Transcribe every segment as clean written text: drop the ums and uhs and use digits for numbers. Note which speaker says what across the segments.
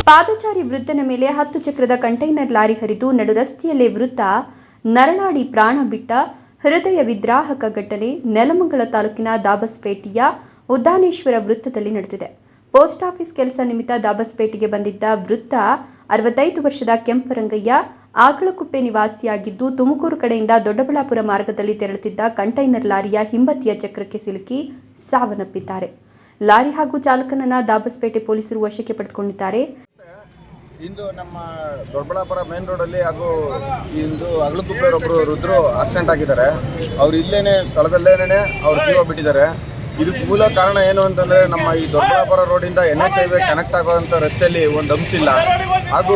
Speaker 1: ಪಾದಚಾರಿ ವೃದ್ಧನ ಮೇಲೆ 10 ಚಕ್ರದ ಕಂಟೈನರ್ ಲಾರಿ ಹರಿದು ನಡು ರಸ್ತೆಯಲ್ಲೇ ವೃದ್ಧ ನರಳಾಡಿ ಪ್ರಾಣ ಬಿಟ್ಟ ಹೃದಯ ವಿದ್ರಾವಕ ಘಟನೆ ನೆಲಮಂಗಲ ತಾಲೂಕಿನ ದಾಬಸ್ಪೇಟೆಯ ಉದ್ದಾನೇಶ್ವರ ವೃತ್ತದಲ್ಲಿ ನಡೆದಿದೆ. ಪೋಸ್ಟ್ ಆಫೀಸ್ ಕೆಲಸ ನಿಮಿತ್ತ ದಾಬಸ್ಪೇಟೆಗೆ ಬಂದಿದ್ದ ವೃದ್ಧ 65 ವರ್ಷದ ಕೆಂಪರಂಗಯ್ಯ ಆಕಳಕುಪ್ಪೆ ನಿವಾಸಿಯಾಗಿದ್ದು, ತುಮಕೂರು ಕಡೆಯಿಂದ ದೊಡ್ಡಬಳ್ಳಾಪುರ ಮಾರ್ಗದಲ್ಲಿ ತೆರಳುತ್ತಿದ್ದ ಕಂಟೈನರ್ ಲಾರಿಯ ಹಿಂಬದಿಯ ಚಕ್ರಕ್ಕೆ ಸಿಲುಕಿ ಸಾವನ್ನಪ್ಪಿದ್ದಾರೆ. ಲಾರಿ ಹಾಗೂ ಚಾಲಕನನ್ನ ದಾಬಸ್ಪೇಟೆ ಪೊಲೀಸರು ವಶಕ್ಕೆ ಪಡೆದುಕೊಂಡಿದ್ದಾರೆ.
Speaker 2: ಇಂದು ನಮ್ಮ ದೊಡ್ಡಬಳ್ಳಾಪುರ ಮೇನ್ ರೋಡಲ್ಲಿ ಹಾಗೂ ಇಂದು ಅಗಲಕುಪ್ಪೆ ಒಬ್ಬರು ವೃದ್ಧರು ಆಕ್ಸಿಡೆಂಟ್ ಆಗಿದ್ದಾರೆ. ಅವ್ರು ಇಲ್ಲೇನೆ ಸ್ಥಳದಲ್ಲೇನೆ ಅವ್ರ ಜೀವ ಬಿಟ್ಟಿದ್ದಾರೆ. ಇದಕ್ಕೆ ಮೂಲ ಕಾರಣ ಏನು ಅಂತಂದರೆ, ನಮ್ಮ ಈ ದೊಡ್ಡಬಳ್ಳಾಪುರ ರೋಡಿಂದ NH ಹೈವೇ ಕನೆಕ್ಟ್ ಆಗೋವಂಥ ರಸ್ತೆಯಲ್ಲಿ ಒಂದು ಹಂಪ್ಸ್ ಇಲ್ಲ. ಹಾಗೂ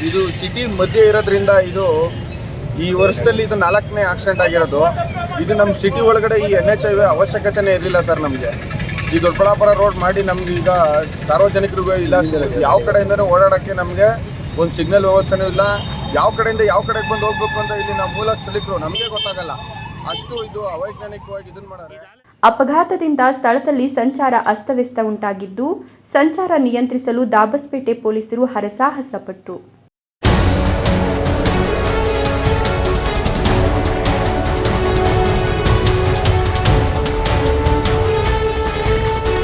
Speaker 2: ಇದು ಸಿಟಿ ಮಧ್ಯೆ ಇರೋದ್ರಿಂದ ಇದು ಈ ವರ್ಷದಲ್ಲಿ ಇದು 4ನೇ ಆಕ್ಸಿಡೆಂಟ್ ಆಗಿರೋದು. ಇದು ನಮ್ಮ ಸಿಟಿ ಒಳಗಡೆ ಈ NH ಹೈವೇ ಅವಶ್ಯಕತೆನೇ ಇರಲಿಲ್ಲ ಸರ್. ನಮಗೆ ಈ ದೊಡ್ಡಬಳ್ಳಾಪುರ ರೋಡ್ ಮಾಡಿ ನಮ್ಗೆ ಈಗ ಸಾರ್ವಜನಿಕರಿಗೂ ಇಲ್ಲ, ಯಾವ ಕಡೆಯಿಂದನೂ ಓಡಾಡೋಕ್ಕೆ ನಮಗೆ ಒಂದು ಸಿಗ್ನಲ್ ವ್ಯವಸ್ಥೆನೂ ಇಲ್ಲ. ಯಾವ ಕಡೆಯಿಂದ ಯಾವ ಕಡೆಗೆ ಬಂದು ಹೋಗ್ಬೇಕು ಅಂತ ಇಲ್ಲಿ ನಾವು ಮೂಲ ಸ್ಥಳೀಕರು ನಮಗೆ ಗೊತ್ತಾಗಲ್ಲ. ಅಷ್ಟು ಇದು ಅವೈಜ್ಞಾನಿಕವಾಗಿ ಇದನ್ನು ಮಾಡೋರೆ.
Speaker 1: ಅಪಘಾತದಿಂದ ಸ್ಥಳದಲ್ಲಿ ಸಂಚಾರ ಅಸ್ತವ್ಯಸ್ತ ಉಂಟಾಗಿದ್ದು, ಸಂಚಾರ ನಿಯಂತ್ರಿಸಲು ದಾಬಸ್ಪೇಟೆ ಪೊಲೀಸರು ಹರಸಾಹಸ ಪಟ್ಟರು.